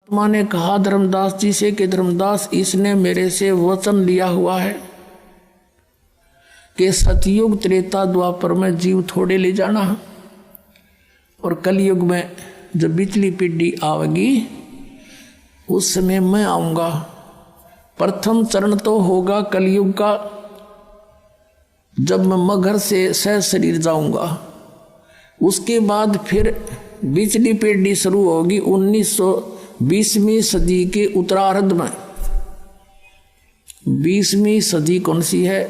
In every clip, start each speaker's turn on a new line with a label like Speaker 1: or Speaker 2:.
Speaker 1: माँ ने कहा धर्मदास जी से कि धर्मदास, इसने मेरे से वचन लिया हुआ है कि सतयुग त्रेता द्वापर में जीव थोड़े ले जाना और कलयुग में जब बिचली पीढ़ी आवेगी उस समय मैं आऊंगा। प्रथम चरण तो होगा कलयुग का जब मैं मगर से सह शरीर जाऊंगा। उसके बाद फिर बिचली पीढ़ी शुरू होगी 1920वीं सदी के उत्तरार्ध में। 20वीं सदी कौन सी है?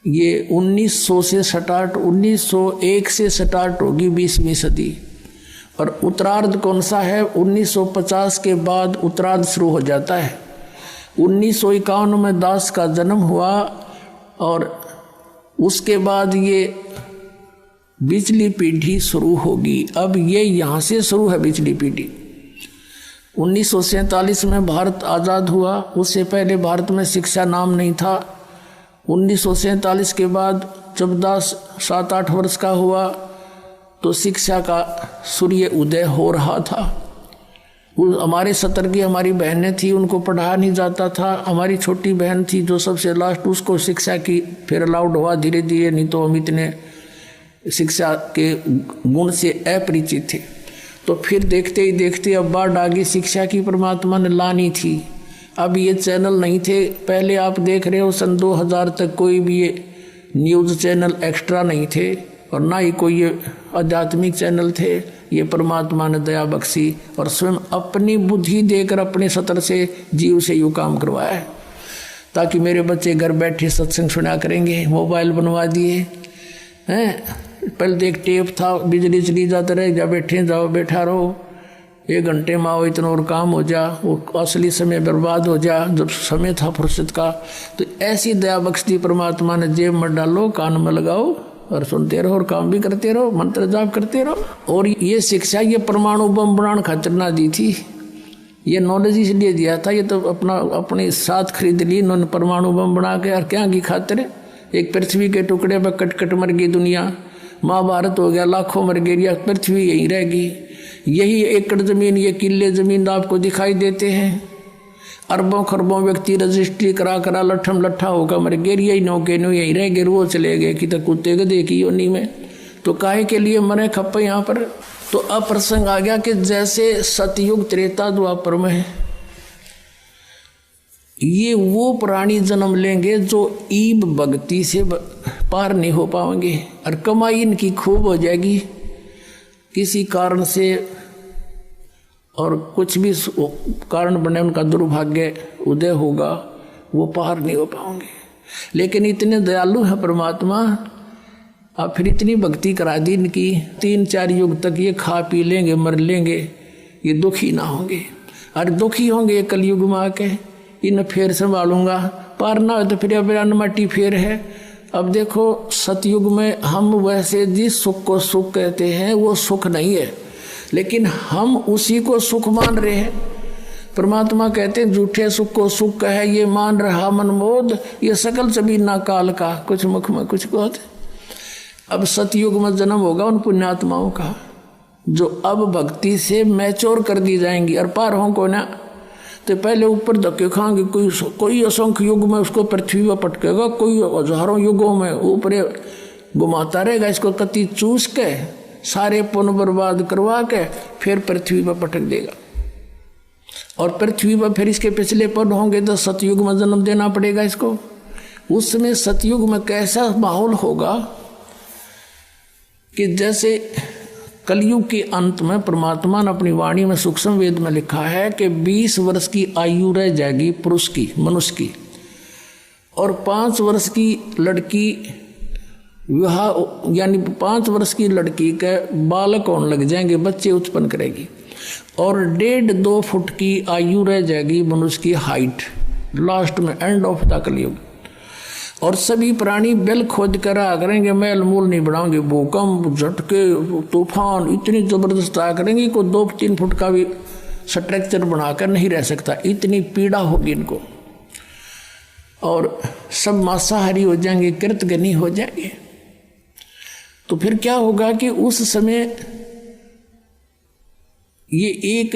Speaker 1: ये 1900 से स्टार्ट 1901 से स्टार्ट होगी 20वीं सदी। और उत्तरार्ध कौन सा है? 1950 के बाद उत्तरार्ध शुरू हो जाता है। 1951 में दास का जन्म हुआ और उसके बाद ये बिचली पीढ़ी शुरू होगी। अब ये यहाँ से शुरू है बिचली पीढ़ी। 1947 में भारत आज़ाद हुआ। उससे पहले भारत में शिक्षा नाम नहीं था। 1947 के बाद जब दास 7-8 वर्ष का हुआ तो शिक्षा का सूर्य उदय हो रहा था। हमारे सतर की हमारी बहनें थी, उनको पढ़ाया नहीं जाता था। हमारी छोटी बहन थी जो सबसे लास्ट, उसको शिक्षा की फिर अलाउड हुआ धीरे धीरे, नहीं तो हम इतने शिक्षा के गुण से अपरिचित थे। तो फिर देखते ही देखते अब बाढ़ आ गई शिक्षा की, परमात्मा ने लानी थी। अब ये चैनल नहीं थे। पहले आप देख रहे हो सन 2000 तक कोई भी ये न्यूज़ चैनल एक्स्ट्रा नहीं थे और ना ही कोई ये आध्यात्मिक चैनल थे। ये परमात्मा ने दया बख्शी और स्वयं अपनी बुद्धि देकर अपने सतर से जीव से यूँ काम करवाया है ताकि मेरे बच्चे घर बैठे सत्संग सुना करेंगे। मोबाइल बनवा दिए हैं। पहले देख टेप था, बिजली चली जाते रहे, जा बैठे जाओ बैठा रहो, 1 घंटे में आओ, इतना और काम हो जा, वो असली समय बर्बाद हो जा जब समय था फुर्सत का। तो ऐसी दया बख्शी परमात्मा ने जेब में डालो, कान में लगाओ और सुनते रहो और काम भी करते रहो, मंत्र जाप करते रहो। और ये शिक्षा ये परमाणु बम बनाने खातिर ना दी थी, ये नॉलेज इसलिए दिया था। ये तो अपने साथ खरीद ली इन्होंने परमाणु बम बना के। और क्या की खातिर? एक पृथ्वी के टुकड़े पर कट कट मर गई दुनिया। महाभारत हो गया, लाखों मर गए, या पृथ्वी यही रहेगी। यही एकड़ जमीन, ये किले जमीन आपको दिखाई देते हैं। अरबों खरबों व्यक्ति रजिस्ट्री करा करा लट्ठम लट्ठा होकर मर गए। यही नौके नो यही रह गए, वो चले गए कि तो कुत्ते गधे की योनी में। तो काहे के लिए मरे खप्पे यहाँ पर? तो अब प्रसंग आ गया कि जैसे सतयुग त्रेता द्वापर में ये वो प्राणी जन्म लेंगे जो ईब भक्ति से पार नहीं हो पाएंगे और कमाई इनकी खूब हो जाएगी किसी कारण से, और कुछ भी कारण बने उनका दुर्भाग्य उदय होगा, वो पार नहीं हो पाएंगे। लेकिन इतने दयालु है परमात्मा, अब फिर इतनी भक्ति करा दी इनकी, 3-4 युग तक ये खा पी लेंगे मर लेंगे, ये दुखी ना होंगे। अरे दुखी होंगे कलयुग में आके, इन फिर संभालूंगा, पार ना हो तो फिर अब अनमटी फिर है। अब देखो सतयुग में हम वैसे जिस सुख को सुख कहते हैं वो सुख नहीं है, लेकिन हम उसी को सुख मान रहे हैं। परमात्मा कहते हैं झूठे सुख को सुख कहे, ये मान रहा मनमोद, ये सकल जमीना काल का, कुछ मुख में कुछ गोद। अब सतयुग में जन्म होगा उन पुण्यात्माओं का जो अब भक्ति से मैच्योर कर दी जाएंगी और पार हों को ना। तो पहले ऊपर धक्के खाएंगे, कोई असंख्य युग में उसको पृथ्वी पर पटकेगा, कोई हजारों युगों में ऊपर घुमाता रहेगा, इसको कति चूस के सारे पुण्य बर्बाद करवा के फिर पृथ्वी पर पटक देगा। और पृथ्वी पर फिर इसके पिछले पद होंगे तो सतयुग में जन्म देना पड़ेगा इसको। उस समय सतयुग में कैसा माहौल होगा कि जैसे कलयुग के अंत में परमात्मा ने अपनी वाणी में सूक्ष्म वेद में लिखा है कि 20 वर्ष की आयु रह जाएगी पुरुष की, मनुष्य की, और 5 वर्ष की लड़की विवाह, यानी 5 वर्ष की लड़की के बालक होने लग जाएंगे, बच्चे उत्पन्न करेगी, और 1.5-2 फुट की आयु रह जाएगी मनुष्य की हाइट लास्ट में, एंड ऑफ द कलयुग। और सभी प्राणी बेल खोद कर आ करेंगे, मैल मूल नहीं बढ़ाओगे, भूकंप झटके तूफान इतनी जबरदस्त आ करेंगे को 2-3 फुट का भी स्ट्रक्चर बनाकर नहीं रह सकता, इतनी पीड़ा होगी इनको। और सब मांसाहारी हो जाएंगे, कृतघ्नी हो जाएंगे। तो फिर क्या होगा कि उस समय ये एक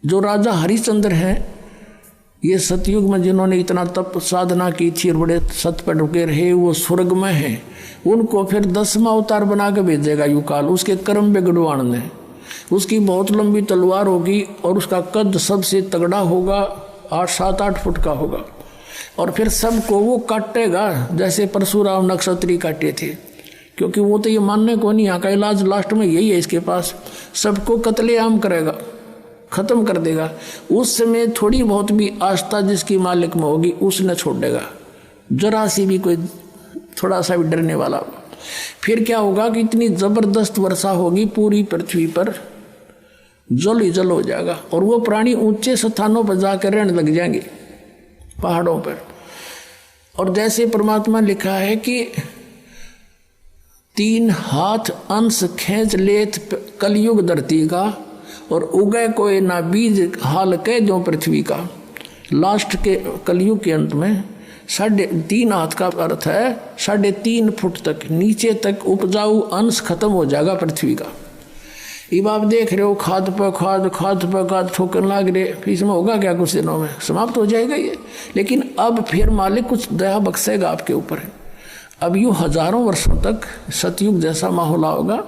Speaker 1: जो राजा हरिश्चंद्र हैं, ये सतयुग में जिन्होंने इतना तप साधना की थी और बड़े सत पर रुके रहे, वो स्वर्ग में हैं। उनको फिर 10वां अवतार बना के भेजेगा युकाल, उसके कर्म बिगड़वाण ने। उसकी बहुत लंबी तलवार होगी और उसका कद सबसे तगड़ा होगा, 7-8 फुट का होगा। और फिर सबको वो काटेगा जैसे परशुराम नक्षत्री काटे थे, क्योंकि वो तो ये मानने को नहीं, यहाँ का इलाज लास्ट में यही है इसके पास। सबको कत्लेआम करेगा, खत्म कर देगा। उस समय थोड़ी बहुत भी आस्था जिसकी मालिक में होगी उसने छोड़ देगा, जरा सी भी कोई थोड़ा सा भी डरने वाला होगा। फिर क्या होगा कि इतनी जबरदस्त वर्षा होगी पूरी पृथ्वी पर, जल ही जल हो जाएगा। और वो प्राणी ऊंचे स्थानों पर जाकर रहने लग जाएंगे, पहाड़ों पर। और जैसे परमात्मा लिखा है कि 3 हाथ अंश खींच लेत कलयुग धरती का, और उगए कोई ना बीज हाल कह जो पृथ्वी का। लास्ट के कलयुग के अंत में 3.5 हाथ का अर्थ है 3.5 फुट तक नीचे तक उपजाऊ अंश खत्म हो जाएगा पृथ्वी का। अब आप देख रहे हो खाद पर खाद ठोकर लाग रहे, फिर इसमें होगा क्या? कुछ दिनों में समाप्त हो जाएगा ये। लेकिन अब फिर मालिक कुछ दया बख्शेगा आपके ऊपर। अब यूँ हजारों वर्षों तक सतयुग जैसा माहौल होगा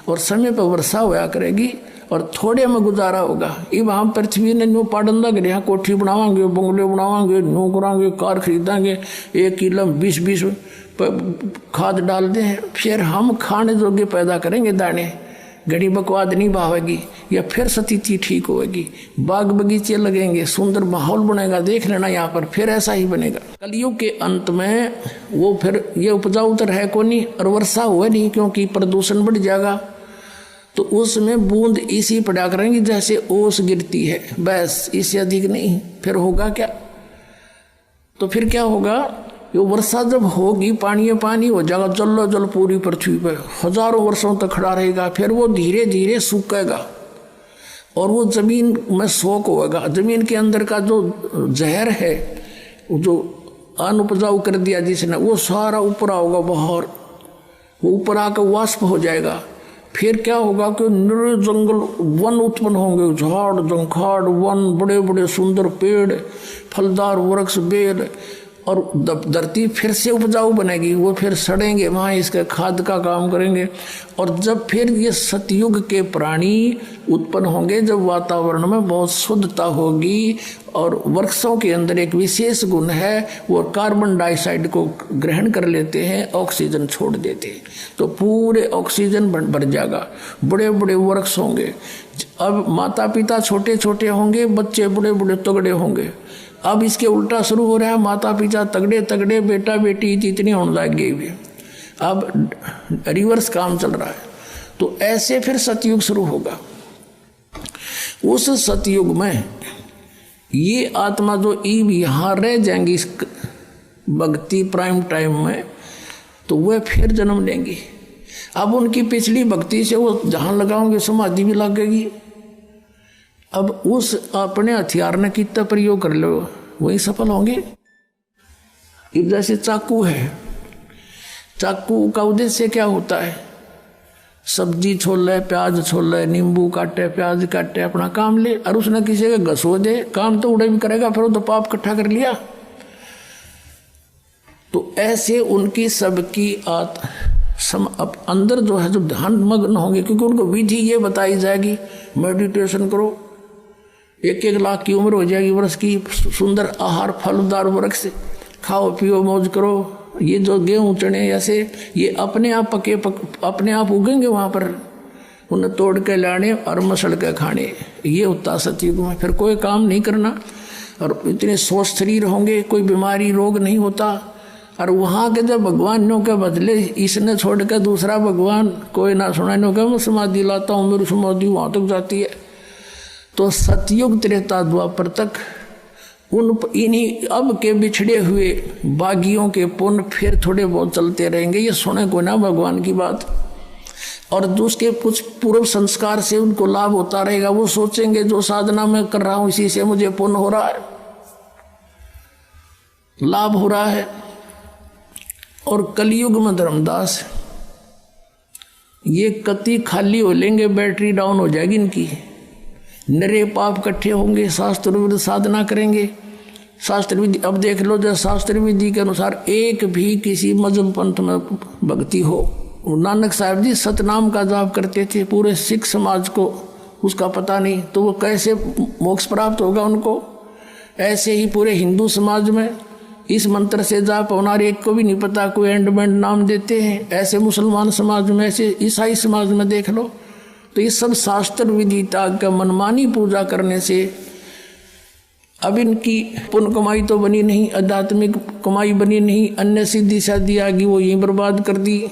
Speaker 1: और समय पर वर्षा होया करेगी और थोड़े में गुजारा होगा। अब हम पृथ्वी ने न्यू पाड़न लग रहे हैं, कोठी बनावांगे, बंगले बनावांगे, न्यू करांगे, कार खरीदांगे, 1 किलो 20 खाद डाल दें, फिर हम खाने जोगे पैदा करेंगे दाने, घड़ी बकवाद नहीं भावेगी, या फिर स्थिति ठीक होगी, बाग बगीचे लगेंगे, सुंदर माहौल बनेगा। देख लेना यहाँ पर फिर ऐसा ही बनेगा। कलयुग के अंत में वो फिर ये उपजाऊ तो है को नहीं और वर्षा हुआ नहीं, क्योंकि प्रदूषण बढ़ जाएगा। तो उसमें बूंद इसी पड़ा करेंगी जैसे ओस गिरती है, बस, इससे अधिक नहीं। फिर होगा क्या? तो फिर क्या होगा? ये वर्षा जब होगी पानी पानी हो जाएगा, जल जल पूरी पृथ्वी पर हजारों वर्षों तक खड़ा रहेगा। फिर वो धीरे धीरे सूखेगा और वो जमीन में सोख होगा। जमीन के अंदर का जो जहर है, जो अनउपजाऊ कर दिया जिसने, वो सारा ऊपर आओगा बाहर, वो ऊपर आकर वाष्प हो जाएगा। फिर क्या होगा कि निर जंगल वन उत्पन्न होंगे, झाड़ जंखाड़ वन, बड़े बड़े सुंदर पेड़, फलदार वृक्ष, बेल, और धरती फिर से उपजाऊ बनेगी। वो फिर सड़ेंगे, वहाँ इसका खाद का काम करेंगे। और जब फिर ये सतयुग के प्राणी उत्पन्न होंगे, जब वातावरण में बहुत शुद्धता होगी और वृक्षों के अंदर एक विशेष गुण है, वो कार्बन डाइऑक्साइड को ग्रहण कर लेते हैं, ऑक्सीजन छोड़ देते हैं, तो पूरे ऑक्सीजन बढ़ जाएगा। बड़े बड़े वृक्ष होंगे। अब माता पिता छोटे छोटे होंगे, बच्चे बड़े बड़े तगड़े होंगे। अब इसके उल्टा शुरू हो रहा है, माता पिता तगड़े तगड़े, बेटा बेटी इतनी होने लग गई। अब रिवर्स काम चल रहा है। तो ऐसे फिर सतयुग शुरू होगा। उस सतयुग में ये आत्मा जो ईब यहाँ रह जाएंगी इस भक्ति प्राइम टाइम में, तो वह फिर जन्म लेंगी। अब उनकी पिछली भक्ति से वो जहाँ लगाओगे समाधि भी लगेगी। अब उस अपने हथियार ने कितना प्रयोग कर लो, वही सफल होंगे। अब जैसे चाकू है, चाकू का उद्देश्य क्या होता है? सब्जी छोल ले, प्याज छोल ले, नींबू काटे, प्याज काटे, अपना काम ले। और उसने किसी का घसो दे, काम तो उड़े भी करेगा, फिर वो तो पाप इकट्ठा कर लिया। तो ऐसे उनकी सबकी अब अंदर जो है, जो ध्यान मग्न होंगे, क्योंकि उनको विधि ये बताई जाएगी, मेडिटेशन करो, 1-1 लाख की उम्र हो जाएगी वर्ष की, सुंदर आहार फलदार वृक्ष खाओ पियो मौज करो। ये जो गेहूँ चने ऐसे ये अपने आप पके अपने आप उगेंगे वहाँ पर, उन्हें तोड़ के लाने और मसल के खाने। ये होता सतयुग में। फिर कोई काम नहीं करना और इतने स्वस्थ शरीर होंगे, कोई बीमारी रोग नहीं होता। और वहाँ के जब भगवानों के बदले इसने छोड़ के दूसरा भगवान कोई ना सुनाने का, मैं समाधि लाता हूँ, मेरी समाधि वहाँ तक जाती है। तो सतयुग त्रेता द्वापर तक इन्हीं अब के बिछड़े हुए बागियों के पुण्य फिर थोड़े बहुत चलते रहेंगे। ये सुने को ना भगवान की बात, और उसके कुछ पूर्व संस्कार से उनको लाभ होता रहेगा। वो सोचेंगे जो साधना मैं कर रहा हूँ इसी से मुझे पुण्य हो रहा है, लाभ हो रहा है। और कलयुग में धर्मदास ये कति खाली हो लेंगे, बैटरी डाउन हो जाएगी इनकी। नरे पाप इकट्ठे होंगे, शास्त्र विधि साधना करेंगे। शास्त्र विधि अब देख लो, जब शास्त्र विधि के अनुसार एक भी किसी मजहब पंथ में भक्ति हो, नानक साहब जी सतनाम का जाप करते थे, पूरे सिख समाज को उसका पता नहीं, तो वो कैसे मोक्ष प्राप्त होगा उनको। ऐसे ही पूरे हिंदू समाज में इस मंत्र से जाप होना एक को भी नहीं पता, कोई एंड बैंड नाम देते हैं। ऐसे मुसलमान समाज में, ऐसे ईसाई समाज में देख लो, तो ये सब शास्त्र विधि त्याग का मनमानी पूजा करने से अब इनकी पुण्य कमाई तो बनी नहीं, आध्यात्मिक कमाई बनी नहीं, अन्य सिद्धि शादी आ गई वो यहीं बर्बाद कर दी।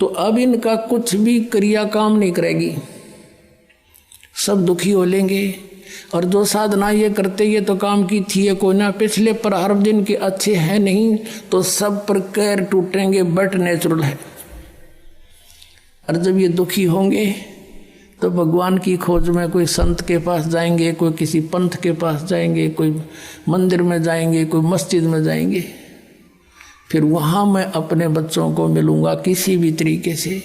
Speaker 1: तो अब इनका कुछ भी क्रिया काम नहीं करेगी, सब दुखी हो लेंगे। और जो साधना ये करते ये तो काम की थी ये कोई ना, पिछले पर हर दिन के अच्छे हैं नहीं, तो सब पर कैर टूटेंगे, बट नेचुरल है। और जब ये दुखी होंगे तो भगवान की खोज में कोई संत के पास जाएंगे, कोई किसी पंथ के पास जाएंगे, कोई मंदिर में जाएंगे, कोई मस्जिद में जाएंगे। फिर वहाँ मैं अपने बच्चों को मिलूँगा किसी भी तरीके से,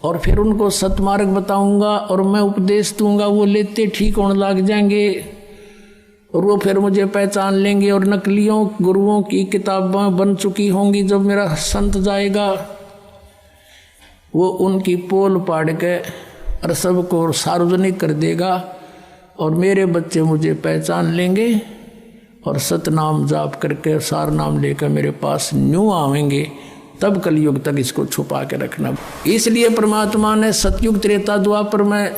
Speaker 1: और फिर उनको सतमार्ग बताऊँगा और मैं उपदेश दूँगा, वो लेते ठीक होने लग जाएंगे और वो फिर मुझे पहचान लेंगे। और नकलियों गुरुओं की किताबें बन चुकी होंगी, जब मेरा संत जाएगा वो उनकी पोल पाड़ के और सबको सार्वजनिक कर देगा, और मेरे बच्चे मुझे पहचान लेंगे और सतनाम जाप करके सार नाम लेकर मेरे पास न्यू आवेंगे। तब कलयुग तक इसको छुपा के रखना। इसलिए परमात्मा ने सतयुग त्रेता द्वापर में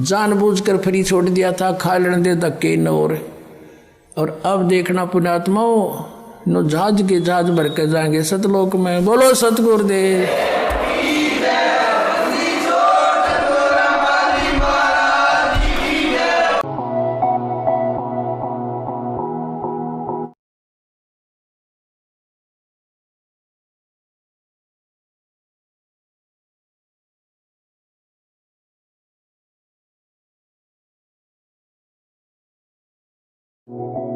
Speaker 1: जानबूझकर फ्री छोड़ दिया था, खा लेने दे धक्के न और अब देखना पुण्यात्माओं नो जहाज के जहाज भर के जाएंगे सतलोक में। बोलो सतगुरुदेव।
Speaker 2: you